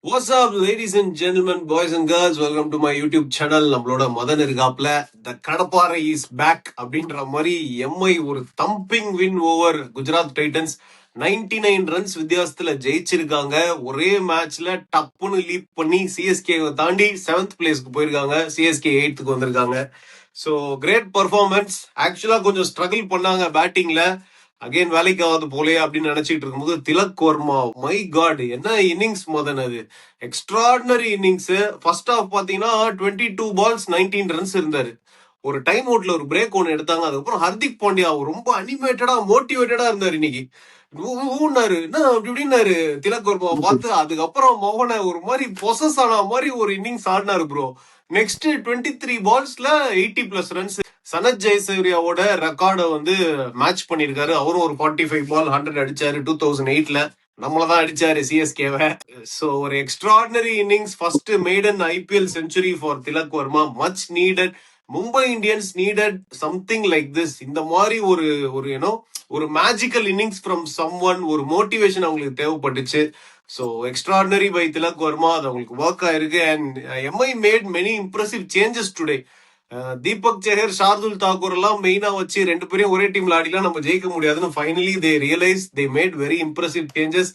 What's up, ladies and gentlemen, boys and girls? Welcome to my YouTube channel. நம்மளோட மதன் இருக்காப்ல த கடப்பாறை is back அப்படின்ற மாதிரி எம்ஐ ஒரு thumping win over Gujarat Titans 99 runs வித்தியாசத்துல ஜெயிச்சிருக்காங்க. ஒரே மேட்ச்ல டப்புன்னு லீப் பண்ணி சிஎஸ்கே தாண்டி 7th பிளேஸ்க்கு போயிருக்காங்க. சிஎஸ்கே 8th வந்திருக்காங்க. So great performance. ஆக்சுவலா கொஞ்சம் ஸ்ட்ரகிள் பண்ணாங்க பேட்டிங்ல. அகைன் வேலைக்கு ஆகாது போலே அப்படின்னு நினைச்சிட்டு இருக்கும்போது திலக் வர்மா, மை காட், என்ன இன்னிங்ஸ் மதன் அது! Extraordinary innings. ஃபர்ஸ்ட் ஹாஃப் பாத்தீங்கன்னா 22 balls 19 ரன்ஸ் இருந்தாரு. ஒரு டைம் அவுட்ல ஒரு பிரேக் ஒன்று எடுத்தாங்க. அதுக்கப்புறம் ஹர்திக் பாண்டியா ரொம்ப அனிமேட்டடா மோட்டிவேட்டடா இருந்தாரு இன்னைக்கு. ஊன்னாரு, என்ன அப்படி இப்படின்னாரு திலக் வர்மாவை பார்த்து. அதுக்கப்புறம் மோகனை ஒரு மாதிரி பொசஸ் ஆன மாதிரி ஒரு இன்னிங்ஸ் ஆடினாரு bro. Next 23 balls 80+ runs. Sanath ஜெயசூர்யாவோட ரெக்கார்டை வந்து மேட்ச் பண்ணிருக்காரு. அவரும் ஒரு 45 ball 100 அடிச்சாரு 2008ல. நம்மளதான் அடிச்சாரு சிஎஸ்கேவை. சோ ஒரு extraordinary innings. First maiden IPL century for Tilak Varma. Much needed. Mumbai Indians needed something like this. இந்த மாதிரி ஒரு ஒரு யூனோ ஒரு magical innings from someone. ஒரு மோட்டிவேஷன் அவங்களுக்கு தேவைப்பட்டுச்சு. So extraordinary by Tilak Varma. அது அவங்களுக்கு ஒர்க் ஆயிருக்கு. And MI made many impressive changes today. Deepak Chahar, Shardul Thakur எல்லாம் மெயினா வச்சு ரெண்டு பேரையும் ஒரே டீம்ல ஆடிலாம் நம்ம ஜெயிக்க முடியாதுன்னு finally they realise. They made very impressive changes.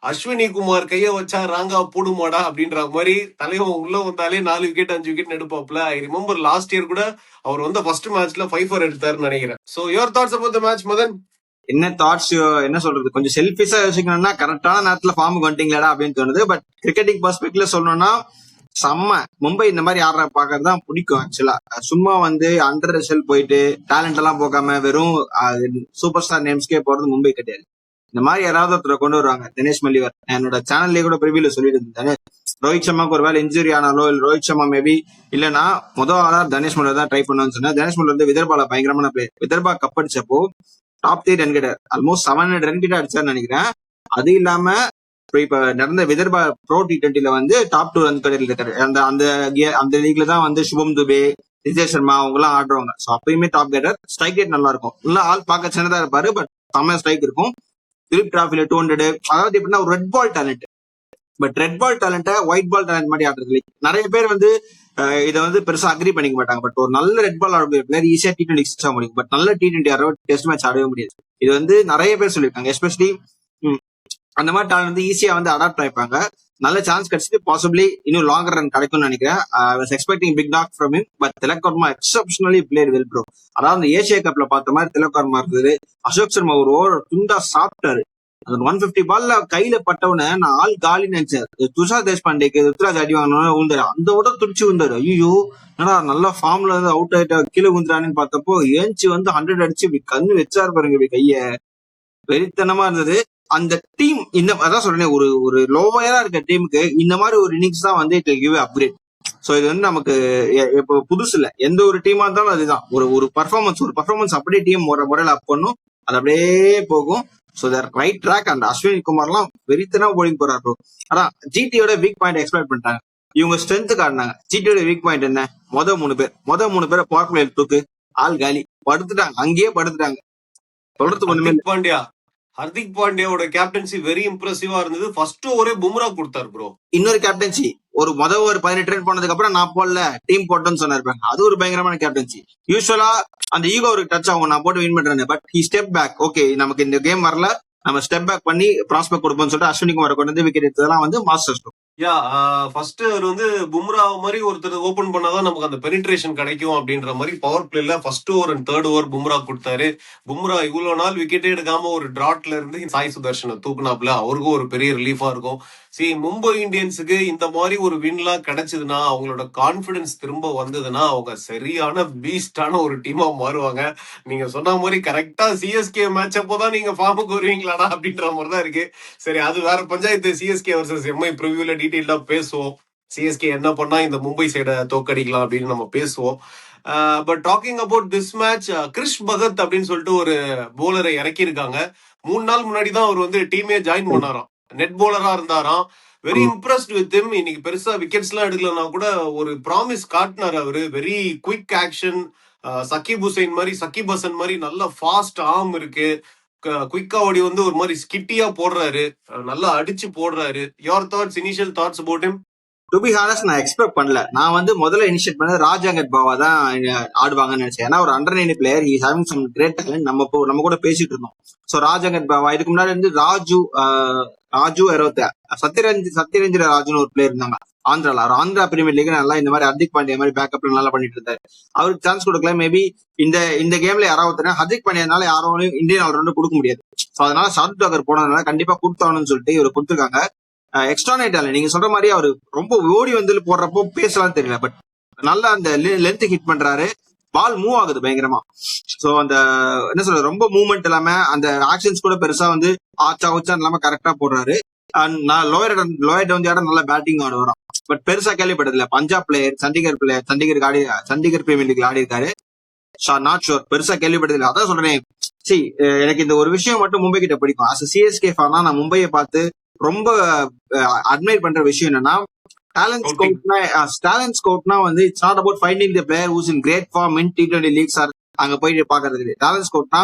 Ashwini Kumar கைய வச்சா ராங்கா போடுமாடா அப்படின்ற மாதிரி தலைவன் உள்ள வந்தாலே 4 விக்கெட் 5 விக்கெட் எடுப்பாப்ல. ஐ ரிமெம்பர் லாஸ்ட் இயர் கூட அவர் வந்து ஃபர்ஸ்ட் மேட்ச்ல 5 எடுத்தாருன்னு நினைக்கிறேன். So your thoughts about the match Madan? என்ன தாட்ஸ், என்ன சொல்றது, கொஞ்சம் செல்ஃபிஷா யோசிக்கணும்னா கரெக்டான நேரத்துல ஃபார்முக்கு வந்துட்டீங்களா அப்படின்னு தோணுது. பட் கிரிக்கெட்டிங் பெர்ஸ்பெக்டிவ்ல சொல்லணும்னா செம்ம. மும்பை இந்த மாதிரி ஆடுற பாக்குறது தான் பிடிக்கும் ஆக்சுவலா. சும்மா வந்து அண்டர் ரிசல்ட் போயிட்டு டேலண்ட் எல்லாம் போகாம வெறும் சூப்பர் ஸ்டார் நேம்ஸ்க்கே போறது மும்பை கிடையாது. இந்த மாதிரி யாராவது ஒருத்தர் கொண்டு வருவாங்க. தினேஷ் மல்லிவர் என்னோட சேனல்லே கூட ப்ரிவியூல சொல்லிட்டு இருந்தேன். ரோஹித் சர்மாக்கு ஒரு வேலை இன்ஜுரி ஆனாலோ இல்ல ரோஹித் சர்மா மேபி இல்லைன்னா முதல் ஆளா தனேஷ் மல்லிவர் தான் ட்ரை பண்ணுன்னு சொன்னேன். தனேஷ் மல்லிவர் வந்து விதர்பால பயங்கரமான பிளேயர். விதர்பா கப் அடிச்சப்போ டாப் 3 ரன் கிட்ட ஆல்மோஸ்ட் 700 ரன் கிட்ட அடிச்சாருன்னு நினைக்கிறேன். அது இல்லாம இப்ப நடந்த விதர்பா ப்ரோ T20ல வந்து டாப் 2 ரன் கடையில் இருக்காரு. அந்த லீக்ல தான் வந்து சுபம் துபே, விஜய் சர்மா அவங்க எல்லாம் ஆடுறவங்க. ஸோ அப்பயுமே டாப் கேட்டர். ஸ்ட்ரைக் ரேட் நல்லா இருக்கும். இல்ல ஆள் பார்க்க சின்னதா இருப்பாரு, பட் செம்ம ஸ்ட்ரைக் இருக்கும். திலீப் டிராஃபில 200. அதாவது எப்படின்னா ஒரு red ball talent. But red ball டேலண்ட ஒயிட் பால் டேலண்ட் மாதிரி ஆடுறது இல்லை. நிறைய பேர் வந்து இதை வந்து பெருசா அக்ரி பண்ணிக்க மாட்டாங்க. பட் ஒரு நல்ல ரெட் பால் ஆட பிளேயர் ஈஸியா T20 சிக்ஸ் ஆக முடியும். பட் நல்ல T20 ஆடுற டெஸ்ட் மேட்ச் ஆடவே முடியாது. இது வந்து நிறைய பேர் சொல்லியிருக்காங்க. எஸ்பெஷலி அந்த மாதிரி டேலண்ட் வந்து ஈஸியா வந்து அடாப்ட் ஆயிப்பாங்க. நல்ல சான்ஸ் கிடைச்சிட்டு பாசிபிளி இன்னும் லாங்கர் ரன் கிடைக்கும்னு நினைக்கிறேன். I was expecting big knock from him. But Tilak Varma exceptionally played well bro. அதாவது ஏசியா கப்ல பார்த்த மாதிரி திலக் வர்மா இருக்குது. அசோக் சர்மா ஒரு ஓவர் துண்டா சாப்பிட்டாரு. அந்த 150 பால்ல கையில பட்டவன நான் ஆள் காலி நினைச்சேன். துஷார் தேஷ்பாண்டேக்கு ருத்ராஜ் அடி வாங்கினோன்னு ஊந்தாரு. அந்த ஓட துடிச்சு ஊந்தாரு. ஐயோ என்னடா நல்லா ஃபார்ம்ல இருந்து அவுட் ஆயிட்டா கீழே ஊந்துறான்னு பார்த்தப்போ ஏஞ்சி வந்து 100 அடிச்சு இப்படி கண்ணு வச்சாரு பாருங்க. இப்படி கைய வெறித்தனமா இருந்தது. அந்த டீம் இந்த அதான் சொல்றேன், ஒரு லோவரா இருக்க டீமுக்கு இந்த மாதிரி ஒரு இன்னிங்ஸ் தான் வந்து இட் கிவ் அப்கிரேட். சோ இது வந்து நமக்கு இப்போ புதுசு இல்ல. எந்த ஒரு டீமா இருந்தாலும் அதுதான் ஒரு பர்ஃபார்மன்ஸ் அப்படியே டீம் முறையில அப் பண்ணும். அது அப்படியே போகும். So there right track. அந்த அஸ்வினி குமார்லாம் வெறித்தனா போலிங் போறாரு ப்ரோ. ஆனா ஜிடியோட வீக் பாயிண்ட் எக்ஸ்பெக்ட் பண்ணிட்டாங்க. இவங்க ஸ்ட்ரென்த் காட்டினாங்க. ஜிடியோட வீக் பாயிண்ட் என்ன? மொதல் மூணு பேரை பவர் பிளேயர் தூக்கு, ஆள் காலி, படுத்துட்டாங்க. அங்கேயே படுத்துட்டாங்க. சொல்றதுக்கு ஒண்ணுமே பாண்டியா ஹர்திக் பாண்டியாவோட கேப்டன்சி வெரி இம்ப்ரெசிவா இருந்தது. ஃபர்ஸ்ட் ஒரே பும்ரா கொடுத்தாரு ப்ரோ. இன்னொரு கேப்டன்சி ஒரு 18 ரன் போனதுக்கு அப்புறம் நான் போடல டீம் போட்டோன்னு சொன்னாரு. அது ஒரு பயங்கரமான கேப்டன்சி. யூஸ்வலா அந்த ஈகோ ஒரு டச் ஆகும், நான் போட்டு வின் பண்றேன். But he step back. Okay நமக்கு இந்த கேம் வரல, நம்ம ஸ்டெப் பேக் பண்ணி ப்ராஸ்பெக்ட் கொடுப்போம்னு சொல்லிட்டு அஸ்வினி குமார் கொண்டு வந்து விக்கெட் எடுத்ததெல்லாம் வந்து மாஸ்டர் ஸ்ட்ரோக். யா ஃபர்ஸ்ட் அவர் வந்து பும்ரா மாதிரி ஒருத்தர் ஓபன் பண்ணாதான் நமக்கு அந்த பெனிட்ரேஷன் கிடைக்கும் அப்படின்ற மாதிரி பவர் பிளேல first over and third over Bumrah கொடுத்தாரு. பும்ரா இவ்வளவு நாள் விக்கெட்டே எடுக்காம ஒரு டிராட்ல இருந்து சாய் சுதர்ஷனை தூக்குனாப்ல. அவருக்கும் ஒரு பெரிய ரிலீஃபா இருக்கும். மும்பை இந்தியன்ஸுக்கு இந்த மாதிரி ஒரு வின்லாம் கிடைச்சதுன்னா, அவங்களோட கான்பிடன்ஸ் திரும்ப வந்ததுன்னா அவங்க சரியான பீஸ்டான ஒரு டீமா மாறுவாங்க. நீங்க சொன்ன மாதிரி கரெக்டா சிஎஸ்கே மேட்ச் அப்போதான் நீங்க ஃபார்முக்கு வருவீங்களாடா அப்படின்ற மாதிரி தான் இருக்கு. சரி, அது வேற பஞ்சாயத்து. சிஎஸ்கே வர்சஸ் எம்ஐ ப்ரிவியூல டீட்டெயிலா பேசுவோம். சிஎஸ்கே என்ன பண்ணா இந்த மும்பை சைட தோக்கடிக்கலாம் அப்படின்னு நம்ம பேசுவோம். But talking about this match, Krish Bhagat அப்படின்னு சொல்லிட்டு ஒரு போலரை இறக்கியிருக்காங்க. 3 நாள் முன்னாடி தான் அவர் வந்து டீமே ஜாயின் பண்ணாராம். நெட் போலரா இருந்தாராம். Very impressed with him. இன்னைக்கு பெருசா விக்கெட்ஸ் எல்லாம் எடுக்கலன்னா கூட ஒரு ப்ராமிஸ் காட்டினார் அவரு. Very quick action. Saqib Hussain மாதிரி, சகிப் ஹசன் மாதிரி நல்ல ஃபாஸ்ட் ஆர்ம் இருக்கு. குயிக்கா ஓடி வந்து ஒரு மாதிரி ஸ்கிட்டியா போடுறாரு, நல்லா அடிச்சு போடுறாரு. Your thoughts, initial thoughts about him? To be honest நான் எக்ஸ்பெக்ட் பண்ணல. நான் வந்து முதல்ல இனிஷியேட் பண்ணது ராஜாங்கட் பாவா தான் ஆடுவாங்கன்னு நினைச்சேன். ஏன்னா ஒரு under 9 player, he having some great talent. நம்ம கூட பேசிட்டு இருந்தோம். சோ ராஜாங்கட் பாவா, இதுக்கு முன்னாடி வந்து ராஜு சத்யரஞ்சன ராஜுன்னு ஒரு பிளேயர் இருந்தாங்க ஆந்திரா பிரீமியர் லீக். நல்லா இந்த மாதிரி ஹர்திக் பாண்டியா மாதிரி பேக்கப்ல நல்லா பண்ணிட்டு இருந்தாரு. அவருக்கு சான்ஸ் கொடுக்கல. மேபி இந்த கேம்ல யாராவது ஹர்திக் பாண்டியனால யாரும் இந்தியன் ஆல்ரவுண்டர் கொடுக்க முடியாது. சோ அதனால ஷார்ட் டாக்கர் போனதுனால கண்டிப்பா கொடுத்தாகணும்னு சொல்லிட்டு இவர் கொடுத்துருக்காங்க. எக்ஸ்ட்ரானேட் ஆல நீங்க சொல்ற மாதிரி அவர் ரொம்ப ஓடி வந்து போடுறப்போ பேசலாம் தெரியல. பட் நல்லா அந்த லென்த் ஹிட் பண்றாரு. பால் மூவ் ஆகுது பயங்கரமா. சோ அந்த என்ன சொல்றது, ரொம்ப மூவ்மெண்ட் இல்லாம அந்த ஆக்ஷன்ஸ் கூட பெருசா வந்து ஆச்சா இல்லாம கரெக்டா போடுறாரு. நான் லோயர் வந்து நல்லா பேட்டிங் ஆட வரும். பட் பெருசா கேள்விப்பட்டதில்ல. பஞ்சாப் பிளேயர், சண்டிகர் பிரீமியர் லீக்ல ஆடி இருக்காரு. நாட் ஷோர், பெருசா கேள்விப்பட்டதில்லை. அதான் சொல்றேன். எனக்கு இந்த ஒரு விஷயம் மட்டும் மும்பை கிட்ட பிடிக்கும். ஆஸ் சிஎஸ்கே ஃபேனா நான் மும்பையை பார்த்து ரொம்ப அட்மைர் பண்ற விஷயம் என்னன்னா, டேலண்ட் ஸ்கவுட்னா வந்து it's not about finding the player who's in great form in T20 leagues or அங்க போயிட்டு பாக்குறது. டேலண்ட் ஸ்கவுட்னா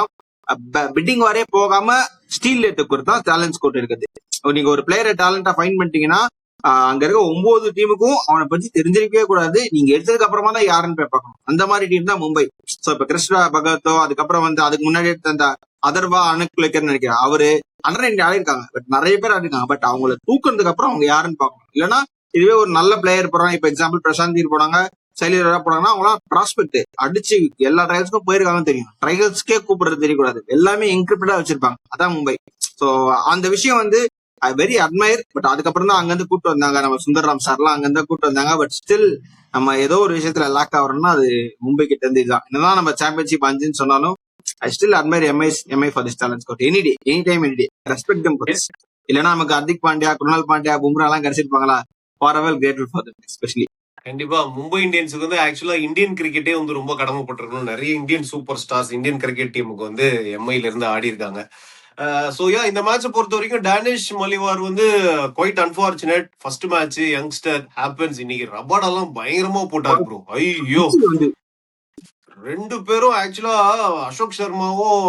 பிட்டிங் வரையே போகாம ஸ்டீல் எடுத்துக்கிறது தான் டேலண்ட் ஸ்கவுட் இருக்குது. நீங்க ஒரு பிளேயரை டேலண்டா ஃபைண்ட் பண்ணிட்டீங்கன்னா அங்க இருக்க 9 டீமுக்கும் அவனை பத்தி தெரிஞ்சிருக்கவே கூடாது. நீங்க எடுத்ததுக்கு அப்புறமா தான் யாருன்னு போய் பார்க்கணும். அந்த மாதிரி டீம் தான் மும்பை. சோ இப்ப கிருஷ்ணா பகத்தோ, அதுக்கப்புறம் வந்து அதுக்கு முன்னாடி எடுத்த அந்த அதர்வா அனுக்குலேக்கர்னு நினைக்கிறேன், அவரு அண்டர் ஆடிருக்காங்க. பட் நிறைய பேர் ஆடிருக்காங்க. பட் அவங்களை தூக்குறதுக்கு அப்புறம் அவங்க யாருன்னு பார்க்கணும். இல்லைன்னா இதுவே ஒரு நல்ல பிளேயர் போறாங்க. இப்ப எக்ஸாம்பிள் பிரசாந்த் தீர் போனாங்க, சைலரா போனாங்கன்னா அவங்களாம் ப்ராஸ்பெக்ட் அடிச்சு எல்லா ட்ரையல்ஸ்க்கும் போயிருக்காங்கன்னு தெரியும். ட்ரையல்ஸ்க்கே கூப்பிடுறது தெரியக்கூடாது. எல்லாமே என்கிரிப்டடா வச்சிருப்பாங்க. அதான் மும்பை. சோ அந்த விஷயம் வந்து ஐ வெரி அட்மையர். பட் அதுக்கப்புறம் தான் அங்கிருந்து கூட்டு வந்தாங்க நம்ம சுந்தர்ராம் சார்லாம் அங்கிருந்து கூட்டு வந்தாங்க. பட் ஸ்டில் நம்ம ஏதோ ஒரு விஷயத்துல லாக் ஆகிறோம்னா அது மும்பை கிட்ட இருந்து இதுதான். என்னதான் நம்ம சாம்பியன்ஷிப் 5ன்னு சொன்னாலும் I still admire MI for this talent scout. Any day, any time, any day respect them for this. இல்லைன்னா நமக்கு ஹர்திக் பாண்டியா, குருணால் பாண்டியா, பும்ரா எல்லாம் கிடைச்சிருப்பாங்களா? Forever grateful for them especially. கண்டிப்பா மும்பை இந்தியன்ஸுக்கு வந்து ஆக்சுவலா இந்தியன் கிரிக்கெட்டே வந்து ரொம்ப கடமைப்பட்டிருக்கணும். நிறைய Indian super stars Indian cricket டீமுக்கு வந்து எம்ஐல இருந்து ஆடி இருக்காங்க. இந்த மேட்சை பொறுத்த வரைக்கும் டேனிஷ் மலிவார் வந்து quite unfortunate. First match youngster happens. இன்னைக்கு ரபாடெல்லாம் பயங்கரமா போட்டாரு ப்ரோ. ஐயோ, 2 பேரும் ஆக்சுவலா அசோக் சர்மாவும்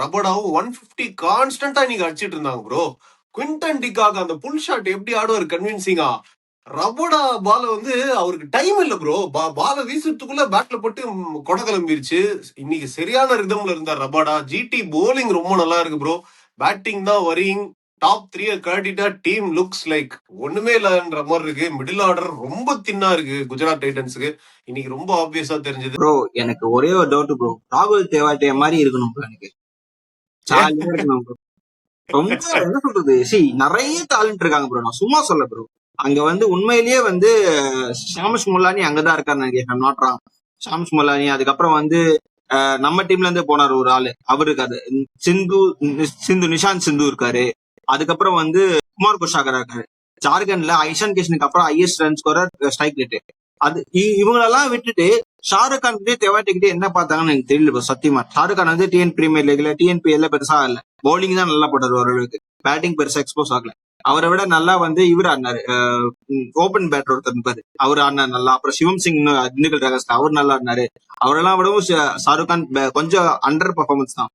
ரபாடாவும் 150 கான்ஸ்டன்டா இன்னைக்கு அடிச்சிட்டு இருந்தாங்க ப்ரோ. குவிண்டன் டிகாக் அந்த புல் ஷாட் எப்படி ஆடுவார் கன்வின்சிங்கா. ரபோடா பால வந்து அவருக்கு டைம் இல்ல ப்ரோ. பால வீசுறதுக்குள்ள பேட்ல போட்டு கொடை கிளம்பிருச்சு. இன்னைக்கு சரியான ரிதம்ல இருந்தார் ரபாடா. ஜிடி போலிங் ரொம்ப நல்லா இருக்கு ப்ரோ. பேட்டிங் தான் வரிங். டாப் 3 கட்டிட்டா டீம் லுக்ஸ் லைக் ஒண்ணுமே இல்லன்ற மாதிரி இருக்கு. மிடில் ஆர்டர் ரொம்ப தின்னா இருக்கு குஜராத் டைட்டன்ஸுக்கு. இன்னைக்கு ரொம்ப ஆப்வியஸா தெரிஞ்சது. ப்ரோ எனக்கு ஒரே ஒரு டவுட் ப்ரோ, ராகுல் தேவாட்டிய மாதிரி இருக்கணும் ப்ரோ. எனக்கு ஜாலியா இருக்கணும் ப்ரோ. ரொம்ப என்ன சொல்றது, நிறைய டேலண்ட் இருக்காங்க ப்ரோ. நான் சும்மா சொல்ல ப்ரோ. அங்க வந்து உண்மையிலேயே வந்து ஷாம்ஸ் முல்லானி அங்கதான் இருக்காருன்னு நினைக்கிறேன். Not wrong. ஷாம்ஸ் முல்லானி, அதுக்கப்புறம் வந்து நம்ம டீம்ல இருந்து போனார் ஒரு ஆளு, அவரு இருக்காரு. நிஷாந்த் சிந்து இருக்காரு. அதுக்கப்புறம் வந்து குமார் குஷாகர் இருக்காரு. ஜார்க்கண்ட்ல ஐஷான் கிஷனுக்கு அப்புறம் highest run scorer, strike rate. அது இவங்களெல்லாம் விட்டுட்டு ஷாருக் கான் கிட்டே தேவாட்டிக்கிட்டே என்ன பார்த்தாங்கன்னு எனக்கு தெரியல சத்தியமா. ஷாருக் கான் வந்து டிஎன் பிரீமியர் லீக்ல டிஎன்பிஎல்ல பெருசா இல்ல. பவுலிங் தான் நல்லா போட்டாரு ஓரளவுக்கு. பேட்டிங் பெருசா எக்ஸ்போஸ் ஆகல. அவரை விட நல்லா வந்து இவர் ஆடினாரு, ஓபன் பேட்டர் ஒருத்தர் இருப்பாரு, அவர் ஆடினார் நல்லா. அப்புறம் சிவம் சிங் திண்டுக்கல் டிராகன்ஸ், அவர் நல்லா ஆடினாரு. அவரெல்லாம் விடவும் ஷாருக் கான் கொஞ்சம் அண்டர் பர்ஃபார்மன்ஸ் தான்.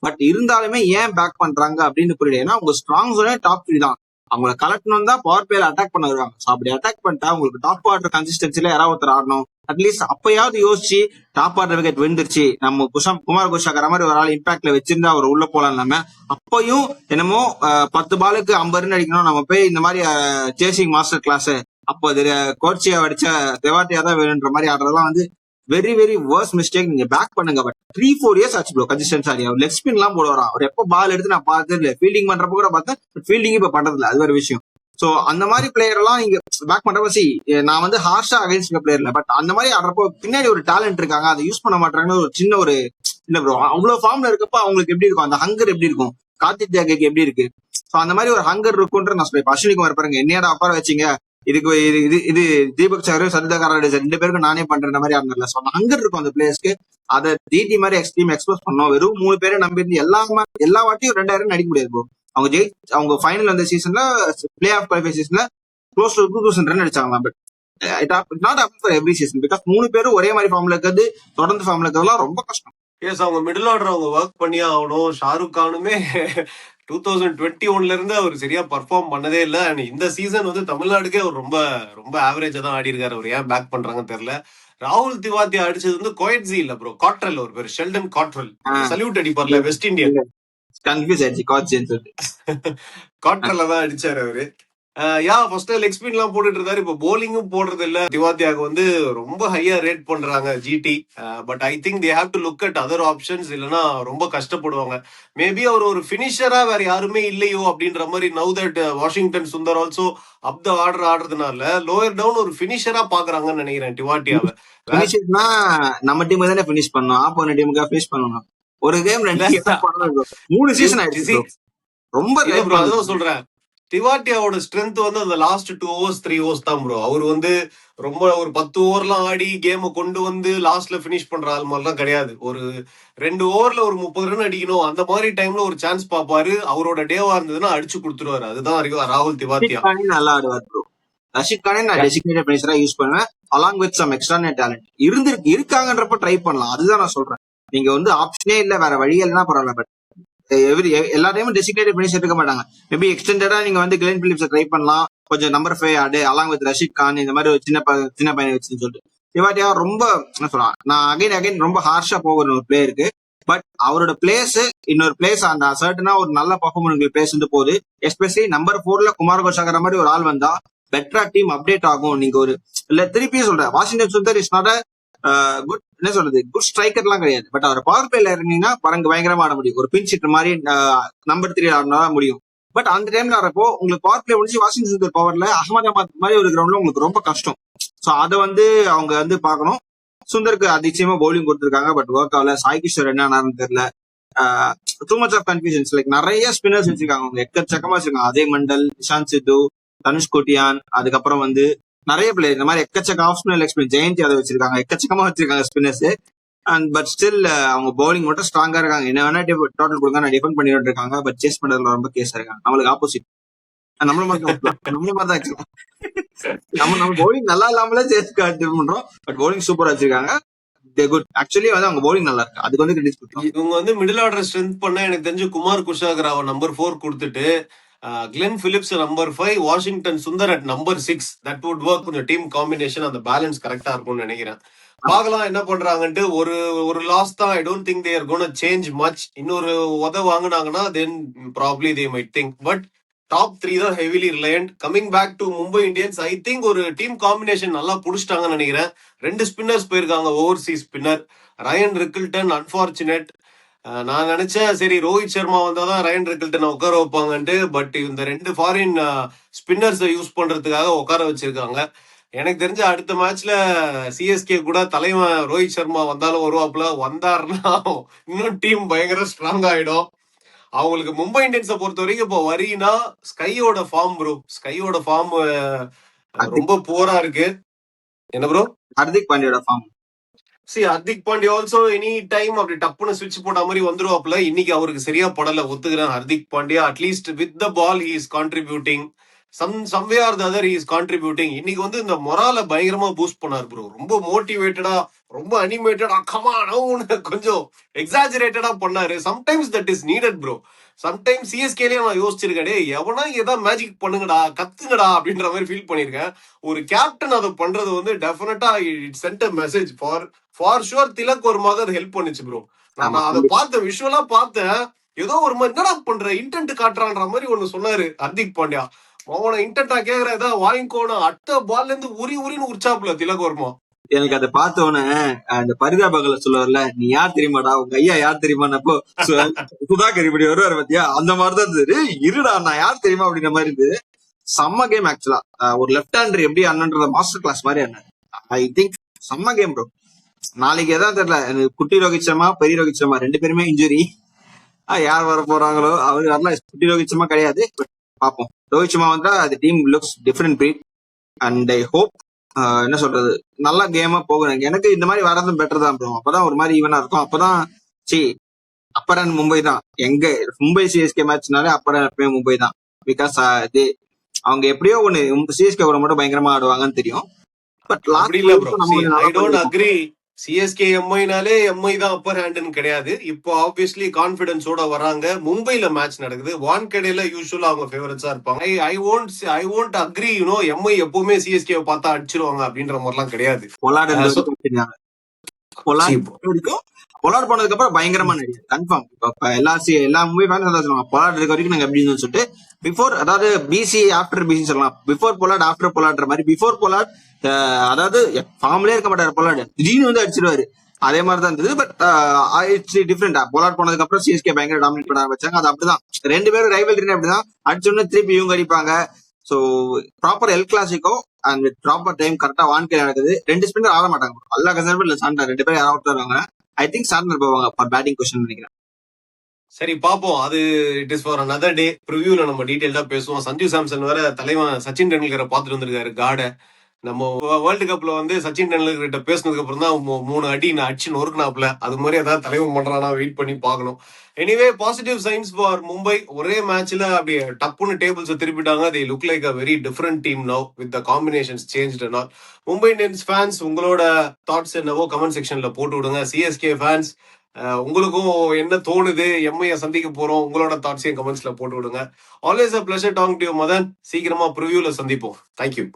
பட் இருந்தாலுமே ஏன் பேக் பண்றாங்க அப்படின்னு புரியல. ஏன்னா அவங்க ஸ்ட்ராங் ஜோனே டாப் 3 தான். அவங்களை கலெக்டணும் தான் பவர் பிளேல அட்டாக் பண்ண வருவாங்க. அப்படி அட்டாக் பண்ணிட்டா உங்களுக்கு டாப் ஆர்டர் கன்சிஸ்டன்சில யாராவது ஒருத்தர் ஆடணும். அட்லீஸ்ட் அப்பயாவது யோசிச்சு டாப் ஆர்டர் விக்கெட் விழுந்துருச்சு, நம்ம குமார் குஷாகர் மாதிரி ஒரு ஆள் இம்பாக்ட்ல வச்சிருந்தா அவர் உள்ள போலாம். இல்லாம அப்பயும் என்னமோ 10 பாலுக்கு 50 ரன் அடிக்கணும், நம்ம போய் இந்த மாதிரி சேசிங் மாஸ்டர் கிளாஸ், அப்போ கோர்ச்சியா அடிச்ச தெவாட்டியா தான் வேணுன்ற மாதிரி ஆடுறதெல்லாம் வந்து வெரி வெரி வர்ஸ்ட் மிஸ்டேக். நீங்க பேக் பண்ணுங்க. பட் 3-4 இயர்ஸ் ஆச்சு ப்ரோ கன்சிஸ்டன்ஸ் ஆடி. அவர் லெக் ஸ்பின் எல்லாம் போடுவாராம். அவர் எப்போ பால் எடுத்து நான் பார்த்தது இல்லை. ஃபீல்டிங் பண்றப்ப கூட பார்த்தேன். பட் ஃபீல்டிங் இப்ப பண்றது இல்லை, அது ஒரு விஷயம். சோ அந்த மாதிரி பிளேயர் எல்லாம் இங்க பேக் பண்றப்ப நான் வந்து ஹார்ஷா அகைன்ஸ்ட் பிளேயர் இல்ல. பட் அந்த மாதிரி ஆடுறப்போ பின்னாடி ஒரு டேலண்ட் இருக்காங்க, அதை யூஸ் பண்ண மாட்டாங்கன்னு ஒரு சின்ன ஒரு இல்ல ப்ரோ. அவ்வளவு ஃபார்ம்ல இருக்கப்ப அவங்களுக்கு எப்படி இருக்கும், அந்த ஹங்கர் எப்படி இருக்கும், கார்த்திக் தியாகிக்கு எப்படி இருக்கு. சோ அந்த மாதிரி ஒரு ஹங்கர் இருக்குன்ற நான் சொல்றேன். அஸ்வினி குமார் பாருங்க, என்னையோட அப்பார வச்சீங்க, இதுக்கு இது தீபக் சகர், சரிதாகார 2 பேருக்கு நானே பண்ற மாதிரி ஆடுறல. சோ அந்த ஹங்கர் இருக்கும் அந்த பிளேயர்ஸ்க்கு. அதை டிடி மாதிரி எக்ஸ்ட்ரீம் எக்ஸ்போஸ் பண்ணோம். வெறும் 3 பேரை நம்பி இருந்து எல்லா வாட்டியும் 2000 அடிக்க முடியாது ப்ரோ. அவங்க ஃபைனல் அந்த சீசன்ல பிளே ஆஃப் குவாலிஃபை சீசன்ல க்ளோஸ் டு 2000 ரன் அடிச்சாங்க. But it not happen for every season. Because 3 பேரும் ஒரே மாதிரி ஃபார்ம்ல இருக்கிறது, தொடர்ந்து ஃபார்ம்ல இருக்கிறதுலாம் ரொம்ப கஷ்டம். எஸ், அவங்க மிடில் ஆர்டர் அவங்க ஒர்க் பண்ணியே ஆகணும். ஷாருக் கானுமே 2021ல இருந்து அவர் சரியா பர்ஃபார்ம் பண்ணதே இல்ல. அண்ட் இந்த சீசன் வந்து தமிழ்நாடுக்கே அவர் ரொம்ப ரொம்ப ஆவரேஜா தான் ஆடி இருக்காரு. அவர் ஏன் பேக் பண்றாங்கன்னு தெரியல. ராகுல் திவாத்தியா அடிச்சது வந்து கோயட்ஸி இல்ல ப்ரோ, காட்ரல். ஒரு பேர் ஷெல்டன் காட்ரல், சல்யூட் அடிப்பார்ல வெஸ்ட் இண்டியன், கன்ஃபியூஸ் ஆயிடுச்சு காட்சின்னு சொல்லிட்டு. காட்ரல்ல தான் அடிச்சாரு அவரு. ஃபர்ஸ்ட் லெக் ஸ்பின் எல்லாம் போட்டுட்டு இருந்தாரு. இப்ப போலிங்கும் போடுறது இல்ல. திவாத்தியாக்கு வந்து ரொம்ப ஹையா ரேட் பண்றாங்க GT. But I think they have to look at other options, இல்லைன்னா ரொம்ப கஷ்டப்படுவாங்க. மேபி அவர் ஒரு பினிஷரா வேற யாருமே இல்லையோ அப்படின்ற மாதிரி. Now that Washington Sundar also up the order ஆடுறதுனால லோயர் டவுன் ஒரு பினிஷரா பாக்குறாங்கன்னு நினைக்கிறேன் டிவாட்டியாவை. பினிஷர்னா நம்ம டீம் தானே பினிஷ் பண்ணணும், ஆப்போனன்ட் டீமுக்காக பினிஷ் பண்ணணும். ஒரு கேம் 3 சீசன் ஆயிடுச்சு ரொம்ப ப்ரோ. அதான் சொல்றேன், திவாட்டியாவோட ஸ்ட்ரென்த் வந்து அந்த லாஸ்ட் 2 overs 3 overs தான் ப்ரோ. அவர் வந்து ரொம்ப ஒரு 10 ஓவர்லாம் ஆடி கேமை கொண்டு வந்து லாஸ்ட்ல பினிஷ் பண்ற ஆள் மாதிரிலாம் கிடையாது. ஒரு 2 ஓவர்ல ஒரு 30 ரன் அடிக்கணும், அந்த மாதிரி டைம்ல ஒரு சான்ஸ் பாப்பாரு. அவரோட டேவா இருந்ததுன்னா அடிச்சு கொடுத்துருவாரு. அதுதான் ராகுல் திவாத்தியா. நல்லா ஆடுவார் ப்ரோ. ரஷித் கானே நான் டெசிக்னேட்டட் பினிஷரா யூஸ் பண்ணுவேன், along with some extraordinary talent இருக்காங்கன்றப்ப ட்ரை பண்ணலாம். அதுதான் நான் சொல்றேன். நீங்க வந்து ஆப்ஷனே இல்ல, வேற வழியல்னா பரவாயில்ல. பட் எல்லா டைமும் டெசிக்னேட்டட் பினிஷர் இருக்க மாட்டாங்க. மேபி எக்ஸ்டெண்டடா நீங்க வந்து கிளென் பிலிப்ஸை ட்ரை பண்ணலாம், கொஞ்சம் நம்பர் 5 ஆடு அலாங் வித் ரஷித் கான், இந்த மாதிரி ஒரு சின்ன பையனை வச்சுன்னு சொல்லிட்டு. திவாட்டியா ரொம்ப என்ன சொல்லலாம், நான் அகைன் ரொம்ப ஹார்ஷா போகிற ஒரு பிளேயருக்கு. பட் அவரோட பிளேஸ் இன்னொரு பிளேஸ், அந்த சர்டனா ஒரு நல்ல பர்ஃபார்மன்ஸ் பிளேஸ் வந்து போகுது. எஸ்பெஷலி நம்பர் 4ல குமார் கோஷாகர மாதிரி ஒரு ஆள் வந்தா பெட்டரா டீம் அப்டேட் ஆகும். நீங்க ஒரு இல்ல திருப்பி சொல்றேன், Washington Sundar is not good என்ன சொல்றது, குட் ஸ்ட்ரைக்கர் எல்லாம் கிடையாது. பட் அவர் பவர் பிளேல இருந்தீங்கன்னா பயங்கரமா ஆட முடியும். ஒரு பின் ஹிட்டர் மாதிரி நம்பர் 3 ஆடினா முடியும். பட் அந்த டைம்ல வரப்போ உங்களுக்கு பவர் பிளே முடிஞ்சு வாஷிங்டன் சுந்தர் பவர்ல அகமதாபாத் மாதிரி ஒரு கிரவுண்ட்ல உங்களுக்கு ரொம்ப கஷ்டம். சோ அதை வந்து அவங்க வந்து பாக்கணும். சுந்தருக்கு அதிசயமா பவுலிங் கொடுத்திருக்காங்க, பட் ஒர்க் ஆகல. சாய் கிஷோர் என்ன ஆனாருன்னு தெரியல. Too much of confusions. Like நிறைய ஸ்பின்னர்ஸ் வச்சிருக்காங்க அவங்க, எக்கச்சக்கமா வச்சிருக்காங்க. அதே மண்டல், நிஷாந்த் சித்து, தனுஷ் கோட்டியான், அதுக்கப்புறம் வந்து நிறைய பிளேயர் இந்த மாதிரி எக்கச்சக்க off spinner explain Jayant Yadav வச்சிருக்காங்க, எக்கச்சக்கமா வச்சிருக்காங்க ஸ்பின்னர்ஸ். அண்ட் பட் ஸ்டில் அவங்க பவுலிங் மட்டும் ஸ்ட்ராங்கா இருக்காங்க. என்ன வேணா டோட்டல் கொடுங்க, நான் டிஃபெண்ட் பண்ணிட்டு இருக்காங்க. பட் சேஸ் பண்றதுல ரொம்ப கேஸா இருக்காங்க. நம்மளுக்கு ஆப்போசிட், நம்மள மாதிரி தான் நம்ம பவுலிங் நல்லா இல்லாமலே சேஸ் பண்றோம். பட் பவுலிங் சூப்பரா வச்சிருக்காங்க. குட் ஆக்சுவலி வந்து அவங்க பவுலிங் நல்லா இருக்கு, அதுக்கு வந்து கிரெடிட் கொடுக்கலாம். இவங்க வந்து மிடில் ஆர்டர் ஸ்ட்ரென்த் பண்ண எனக்கு தெரிஞ்சு குமார் குஷாகராவை நம்பர் 4 கொடுத்துட்டு Glenn Phillips number 5, Washington Sundar at number 6. That would work. கொஞ்சம் டீம் காம்பினேஷன் அந்த பேலன்ஸ் கரெக்டா இருக்கும்னு நினைக்கிறேன். பார்க்கலாம் என்ன பண்றாங்கன்ட்டு. ஒரு லாஸ் தான். I don't think they are gonna change much. இன்னொரு வாங்கினாங்கன்னா then probably they might think. But top 3 தான் heavily reliant. Coming back to Mumbai Indians, I think ஒரு டீம் காம்பினேஷன் நல்லா புடிச்சிட்டாங்கன்னு நினைக்கிறேன். 2 ஸ்பின்னர்ஸ் போயிருக்காங்க, overseas spinner. Ryan Rickelton unfortunate. நான் நினைச்சேன் சரி ரோஹித் சர்மா வந்தாதான் ரயன் ரிக்கில்டனை உட்கார வைப்பாங்கன்ட்டு. பட் இந்த 2 ஃபாரின் ஸ்பின்னர்ஸை யூஸ் பண்றதுக்காக உட்கார வச்சிருக்காங்க. எனக்கு தெரிஞ்ச அடுத்த மேட்ச்ல சிஎஸ்கே கூட தலைவன் ரோஹித் சர்மா வந்தாலும் வருவாப்புல. வந்தாருன்னா இன்னும் டீம் பயங்கர ஸ்ட்ராங் ஆயிடும். அவங்களுக்கு மும்பை இந்தியன்ஸை பொறுத்த வரைக்கும் இப்போ வரினா ஸ்கையோட ஃபார்ம் ப்ரோ. ஸ்கையோட ஃபார்ம் ரொம்ப புவரா இருக்கு. என்ன ப்ரோ? ஹர்திக் பாண்டியோட form. Hardik Pandya also any time அப்படி டப்புன்னு சுவிட்ச் போட்ட மாதிரி வந்துருவாப்ல. இன்னைக்கு அவருக்கு சரியா படல, ஒத்துக்கிறேன். Hardik Pandya at least with the ball he is contributing, someway or the other he is contributing. இன்னைக்கு வந்து இந்த மொரால பயங்கரமா பூஸ்ட் பண்ணார் ப்ரோ. ரொம்ப மோட்டிவேட்டடா, ரொம்ப அனிமேட்டடா, கமானு கொஞ்சம் எக்ஸாஜரேட்டடா பண்ணாரு. Sometimes that is needed bro. Sometimes சிஎஸ்கேலயே நான் யோசிச்சிருக்கேன், எவனா ஏதாவது மேஜிக் பண்ணுங்கடா, கத்துங்கடா அப்படின்ற மாதிரி ஃபீல் பண்ணிருக்கேன். ஒரு கேப்டன் அதை பண்றது வந்து definitely it sent a message for sure. Tilak ஒரு மாதிரி அது ஹெல்ப் பண்ணுச்சு ப்ரோ. நான் அதை பார்த்தேன், விஷுவலா பார்த்தேன். ஏதோ ஒரு மாதிரி என்னடா பண்ற, இன்டென்ட் காட்டுறான்ற மாதிரி ஒண்ணு சொன்னாரு ஹர்திக் பாண்டியா. அவனை இன்டென்டா கேக்குற ஏதாவது வாங்கிக்கோணும். அடுத்த பால்ல இருந்து உரின்னு உரிச்சாப்புல திலக் வர்மா. எனக்கு அதை பார்த்தோன்னே அந்த பரிதாபங்களை சொல்லுவார்ல, நீ யார் தெரியுமாடா, உங்க ஐயா யார் தெரியுமான்னப்போ சுதாகர் இப்படி வருவார் பத்தியா, அந்த மாதிரிதான் இருந்தது. இருடா நான் யார் தெரியுமா அப்படின்ற மாதிரி இருந்தது. செம்ம கேம் ஆக்சுவலா. ஒரு லெப்ட் ஹேண்டர் எப்படி அண்ணன்ற மாஸ்டர் கிளாஸ் மாதிரி அண்ணன். ஐ திங்க் செம்ம கேம் ப்ரோ. நாளைக்கு எதாவது தெரியல, எனக்கு குட்டி ரோஹித் சர்மா, பெரிய ரோஹித் சர்மா 2 பேருமே இன்ஜுரி. யார் வர போறாங்களோ. அவரு வரலாம், குட்டி ரோஹித் சர்மா கிடையாது. பார்ப்போம். ரோஹித் சர்மா வந்தா அது team looks different breed. And I hope என்ன சொல்றது, நல்ல கேமா போகணும். எனக்கு இந்த மாதிரி வரதும் பெட்டர் தான் ப்ரோ. அப்பதான் ஒரு மாதிரி ஈவனா இருக்கும். அப்பதான் அப்பர் அண்ட் மும்பை தான். எங்க மும்பை சிஎஸ்கே மேட்ச்னாலே அப்பர் எப்பயும் மும்பை தான். பிகாஸ் அவங்க எப்படியோ ஒண்ணு சிஎஸ்கே கூட மட்டும் பயங்கரமா ஆடுவாங்கன்னு தெரியும். But I don't agree. CSK எம்ஐனாலே எம்ஐ தான் அப்பர் ஹேண்டுன்னு கிடையாது. இப்போ ஆப்வியஸ்லி கான்பிடன்ஸோட வராங்க. மும்பைல மேட்ச் நடக்குது. வான்கடேல யூஸ்வலா அவங்க ஃபேவரட்ஸா இருப்பாங்க. ஐ ஒன்ட் அக்ரி எம்ஐ எப்பவுமே சிஎஸ்கே பார்த்தா அடிச்சிருவாங்க அப்படின்ற மாதிரிலாம் கிடையாது. பொலாட் இருந்த So, வரைக்கும் வச்சிருக்காங்க. பொலாட் வரைக்கும் பொலாட் போனதுக்கு அப்புறம் பயங்கரமா நடிகர் கன்ஃபார்ம். இப்ப எல்லா மூவி ஃபேன்ஸ் சொல்லுவாங்க பொலாட் இருக்க வரைக்கும் நாங்க எப்படின்னு சொல்லிட்டு பிஃபோர், அதாவது பிசி ஆஃப்டர் பிசி சொல்லலாம். பிஃபோர் பொலாட் ஆஃப்டர் பொலாட்ற மாதிரி பிஃபோர் பொலாட் அதாவது ஃபார்ம்லயே இருக்க மாட்டாரு பொலாட், திடீர்னு வந்து அடிச்சிருவாரு. அதே மாதிரி தான் இருந்தது. But it's different. பொலாட் போனதுக்கு அப்புறம் சிஎஸ்கே பயங்கர டாமினேட் பண்ண ஆரம்பிச்சாங்க. அது அப்படிதான், ரெண்டு பேரும் ரைவல்ரி அப்படிதான். அடிச்சோடனே திருப்பி இவங்க அடிப்பாங்க. So proper L Clasico and proper time கரெக்டா வான்கே நடக்குது. ரெண்டு ஸ்பின்னர் ஆட மாட்டாங்க. அல்லா கசர்பர் இல்ல சாண்டா, ரெண்டு பேரும் யாராவது வருவாங்க. ஐ திங்க் சாண்டர் போவாங்க ஃபார் பேட்டிங் கொஸ்டின் நினைக்கிறேன். சரி பாப்போம். அது இட் இஸ் ஃபார் another டே. ப்ரிவியூல நம்ம டீடைல்டா பேசுவோம். சஞ்சு சாம்சன் வேற தலைவன் சச்சின் டெண்டுல்கரை பார்த்துட்டு வந்திருக்காரு காட. நம்ம வேர்ல்டு கப்ல வந்து சச்சின் டெண்டுல்கர் கிட்ட பேசினதுக்கு அப்புறம் தான் 3 அடி நான் அடிச்சு நொறுக்குனாப்ல. அது மாதிரி ஏதாவது தலைவன் பண்றானா வெயிட் பண்ணி பார்க்கணும். Anyway positive science for Mumbai. ஒரே மேட்ச்ல அப்படியே டப்புன்னு tables திருப்பிட்டாங்க. they look like a very different team now with the combinations changed and all. Mumbai Indians fans உங்களோட தாட்ஸ் என்னவோ கமெண்ட் செக்ஷன்ல போட்டு விடுங்க. சிஎஸ்கே ஃபேன்ஸ் உங்களுக்கும் என்ன தோணுது, எம்ஐயை சந்திக்க போறோம், உங்களோட தாட்ஸையும் கமெண்ட்ஸ்ல போட்டு விடுங்க. Always a pleasure talking to you Madan. சீக்கிரமா ப்ரிவியூல சந்திப்போம். தேங்க்யூ.